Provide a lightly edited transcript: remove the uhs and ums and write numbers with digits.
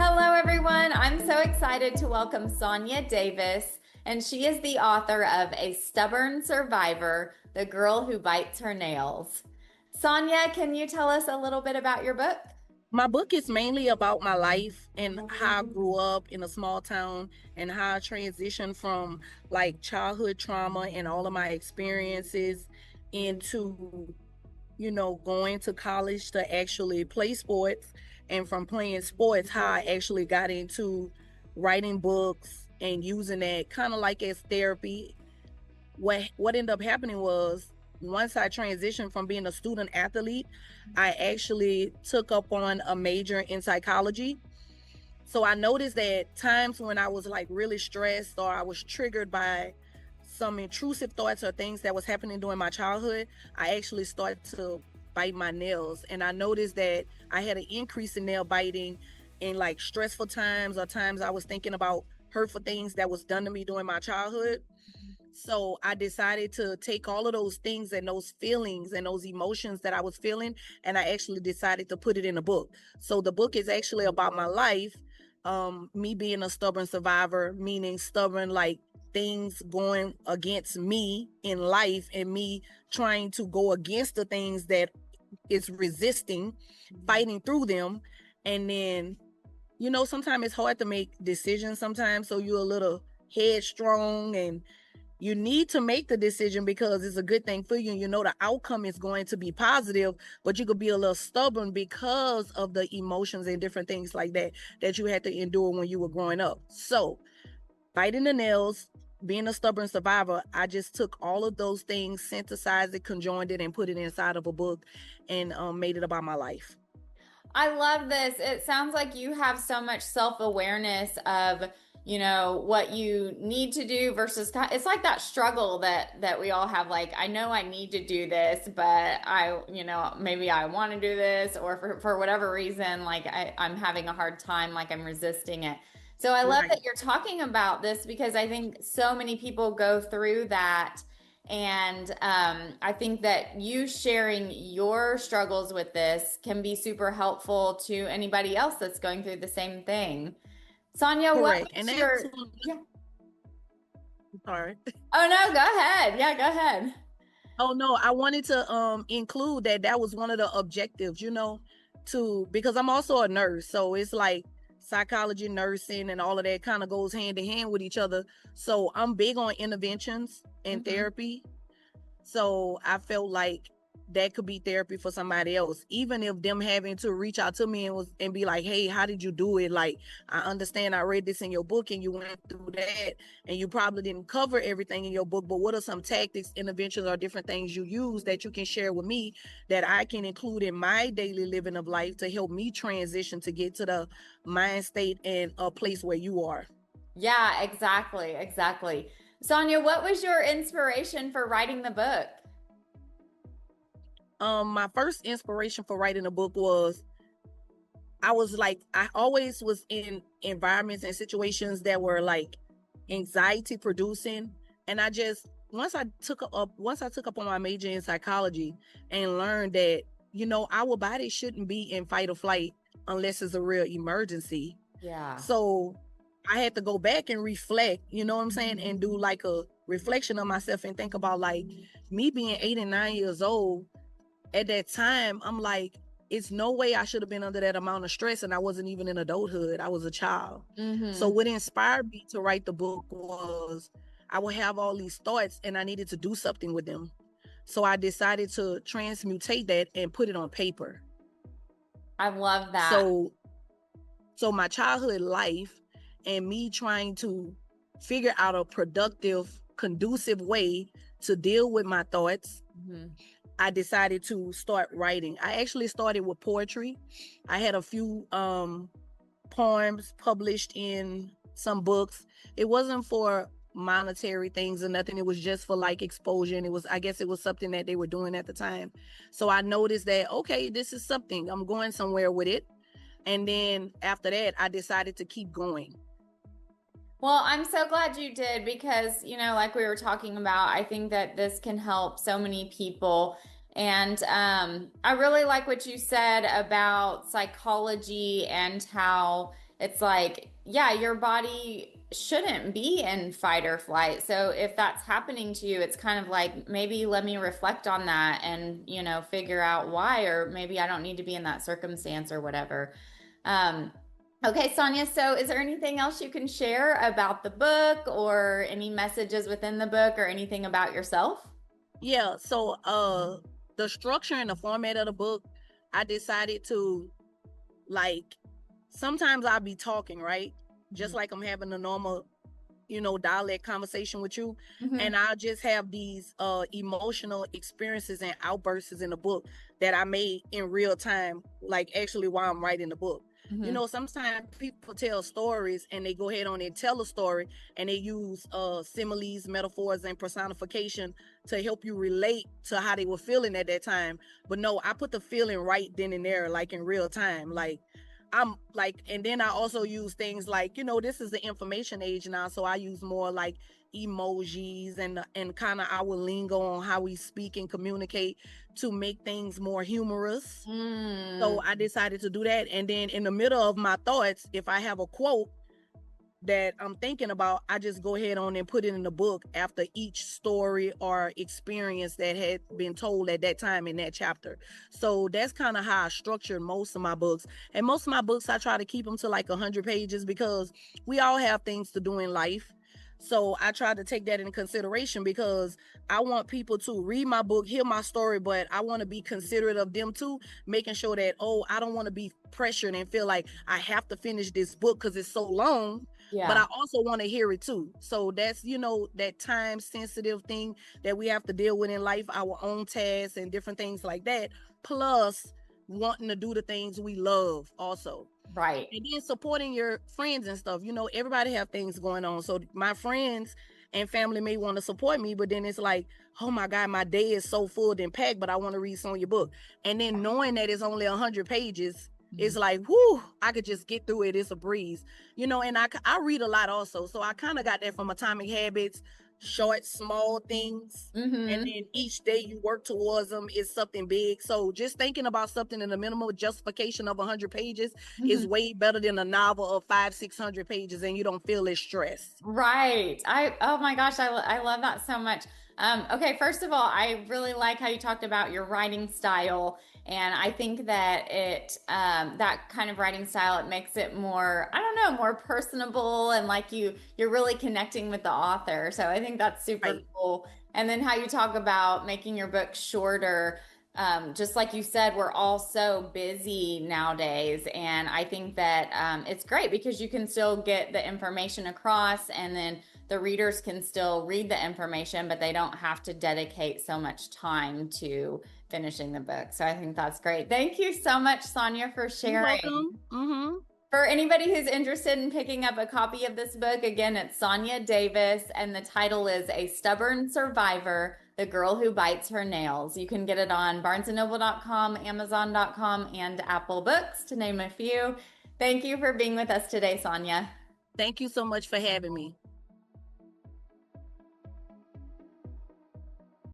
Hello, everyone. I'm so excited to welcome Sonya Davis, and she is the author of A Stubborn Survivor, The Girl Who Bites Her Nails. Sonya, can you tell us a little bit about your book? My book is mainly about my life and how I grew up in a small town and how I transitioned from like childhood trauma and all of my experiences into, going to college to actually play sports. And from playing sports, how I actually got into writing books and using that kind of like as therapy. What ended up happening was once I transitioned from being a student athlete, I actually took up on a major in psychology. So I noticed that times when I was like really stressed or I was triggered by some intrusive thoughts or things that was happening during my childhood, I actually started to bite my nails. And I noticed that I had an increase in nail biting in like stressful times or times I was thinking about hurtful things that was done to me during my childhood. So I decided to take all of those things and those feelings and those emotions that I was feeling, and I actually decided to put it in a book. So the book is actually about my life, me being a stubborn survivor, meaning stubborn like things going against me in life and me trying to go against the things that is resisting, fighting through them. And then, sometimes it's hard to make decisions sometimes. So you're a little headstrong and you need to make the decision because it's a good thing for you and you know the outcome is going to be positive, but you could be a little stubborn because of the emotions and different things like that you had to endure when you were growing up. So biting the nails, being a stubborn survivor, I just took all of those things, synthesized it, conjoined it, and put it inside of a book and made it about my life. I love this. It sounds like you have so much self-awareness of, what you need to do versus it's like that struggle that we all have. Like, I know I need to do this, but maybe I want to do this, or for whatever reason, like I'm having a hard time, like I'm resisting it. So I love Right. that you're talking about this because I think so many people go through that. And I think that you sharing your struggles with this can be super helpful to anybody else that's going through the same thing. Sonia, what Correct. And was that's, your, yeah. sorry. Oh no, go ahead. Yeah, go ahead. Oh no, I wanted to include that was one of the objectives, to because I'm also a nurse. So it's like psychology, nursing and all of that kind of goes hand in hand with each other. So I'm big on interventions and Mhm. therapy. So I felt like that could be therapy for somebody else, even if them having to reach out to me and be like, "Hey, how did you do it? Like, I understand I read this in your book and you went through that, and you probably didn't cover everything in your book. But what are some tactics, interventions, or different things you use that you can share with me that I can include in my daily living of life to help me transition to get to the mind state and a place where you are?" Yeah, exactly, exactly. Sonia, what was your inspiration for writing the book? My first inspiration for writing a book was I was like, I always was in environments and situations that were like anxiety producing. And I just, once I took up on my major in psychology and learned that, our body shouldn't be in fight or flight unless it's a real emergency. Yeah. So I had to go back and reflect, you know what I'm saying? And do like a reflection of myself and think about like me being 8 and 9 years old at that time. I'm like, it's no way I should have been under that amount of stress, and I wasn't even in adulthood. I was a child. So Mm-hmm. what inspired me to write the book was I would have all these thoughts and I needed to do something with them. So I decided to transmutate that and put it on paper. I love that. So my childhood life and me trying to figure out a productive, conducive way to deal with my thoughts, Mhm. I decided to start writing. I actually started with poetry. I had a few poems published in some books. It wasn't for monetary things or nothing. It was just for like exposure. And I guess it was something that they were doing at the time. So I noticed that, okay, this is something. I'm going somewhere with it. And then after that, I decided to keep going. Well, I'm so glad you did because, like we were talking about, I think that this can help so many people. And I really like what you said about psychology and how, it's like, yeah, your body shouldn't be in fight or flight. So if that's happening to you, it's kind of like maybe let me reflect on that and, figure out why, or maybe I don't need to be in that circumstance or whatever. Um, okay, Sonia, so is there anything else you can share about the book or any messages within the book or anything about yourself? Yeah, so the structure and the format of the book, I decided to, like, sometimes I'll be talking, right? Just like I'm having a normal, dialect conversation with you. Mm-hmm. And I'll just have these emotional experiences and outbursts in the book that I made in real time, like actually while I'm writing the book. Mm-hmm. Sometimes people tell stories and they go ahead on and tell a story and they use similes, metaphors, and personification to help you relate to how they were feeling at that time. But no, I put the feeling right then and there, like in real time. Like I'm like, and then I also use things like, this is the information age now, so I use more like emojis and kind of our lingo on how we speak and communicate to make things more humorous. Mm. So I decided to do that, and then in the middle of my thoughts, if I have a quote that I'm thinking about, I just go ahead on and put it in the book after each story or experience that had been told at that time in that chapter. So that's kind of how I structured most of my books. And most of my books, I try to keep them to like 100 pages because we all have things to do in life. So I try to take that into consideration because I want people to read my book, hear my story, but I want to be considerate of them too, making sure that, oh, I don't want to be pressured and feel like I have to finish this book because it's so long, but I Yeah. also want to hear it too. So that's, that time sensitive thing that we have to deal with in life, our own tasks and different things like that, plus wanting to do the things we love also. Right. And then supporting your friends and stuff. Everybody have things going on. So my friends and family may want to support me, but then it's like, oh my God, my day is so full and packed, but I want to read Sonya book. And then knowing that it's only 100 pages, it's like, whoo, I could just get through it. It's a breeze, and I read a lot also. So I kind of got that from Atomic Habits, short, small things. And Mm-hmm. then each day you work towards them is something big. So just thinking about something in the minimal justification of 100 pages Mm-hmm. is way better than a novel of 500-600 pages and you don't feel as stressed. Right. Oh my gosh, I love that so much. Okay, first of all, I really like how you talked about your writing style, and I think that that kind of writing style, it makes it more, I don't know, more personable, and like you're really connecting with the author. So I think that's super Right. cool. And then how you talk about making your book shorter. Just like you said, we're all so busy nowadays. And I think that it's great because you can still get the information across, and then the readers can still read the information, but they don't have to dedicate so much time to finishing the book. So I think that's great. Thank you so much, Sonia, for You're sharing. welcome. Mm-hmm. For anybody who's interested in picking up a copy of this book, again, it's Sonya Davis, and the title is A Stubborn Survivor, The Girl Who Bites Her Nails. You can get it on barnesandnoble.com, amazon.com, and Apple Books, to name a few. Thank you for being with us today, Sonya. Thank you so much for having me.